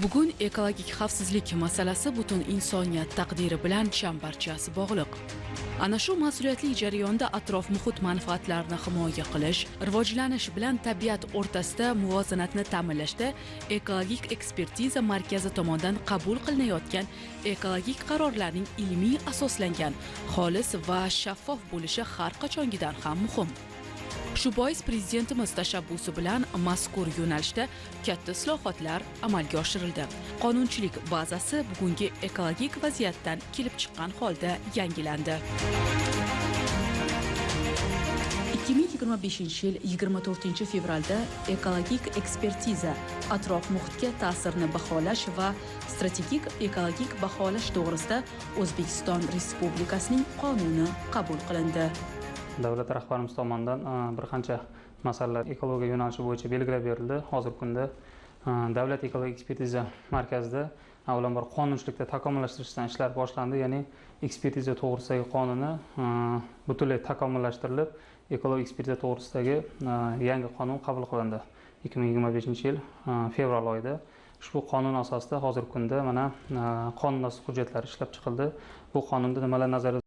Bugun ekologik xavfsizlik masalasi butun insoniyat taqdiri bilan chambarchas bog'liq. Ana shu mas'uliyatli jarayonda atrof muhit manfaatlarini himoya qilish, rivojlanish bilan tabiat o'rtasida muvozanatni ta'minlashda ekologik ekspertiza markazi tomonidan qabul qilinayotgan ekologik qarorlarning ilmiy asoslangan, xolis va shaffof bo'lishi har qachongidan ham muhim. Shu bois prezidentimiz tashabbusi bilan mazkur yo'nalishda katta islohotlar amalga oshirildi. Qonunchilik bazasi bugungi ekologik vaziyatdan kelib chiqqan holda yangilandi. 2025-yil 24-fevralda ekologik ekspertiza atrof muhitga ta'sirini baholash va strategik ekologik baholash to'g'risida O'zbekiston Respublikasining qonuni qabul qilindi. Davlat rahbarimiz tomonidan bir qancha masalalar ekologiya yo'nalishi bo'yicha belgilab berildi. Hozirgi kunda Davlat ekologik ekspertiza markazida avvalambor qonunchilikda takomillashtirishdan ishlar boshlandi. Ya'ni ekspertiza to'g'risidagi qonuni butunlay takomillashtirilib, ekologik ekspertiza to'g'risidagi yangi qonun qabul qilindi. 2025-yil fevral oyida ushbu qonun asosida hozirgi kunda mana qonun asosiy hujjatlari ishlab chiqildi. Bu qonunda nimalar nazarda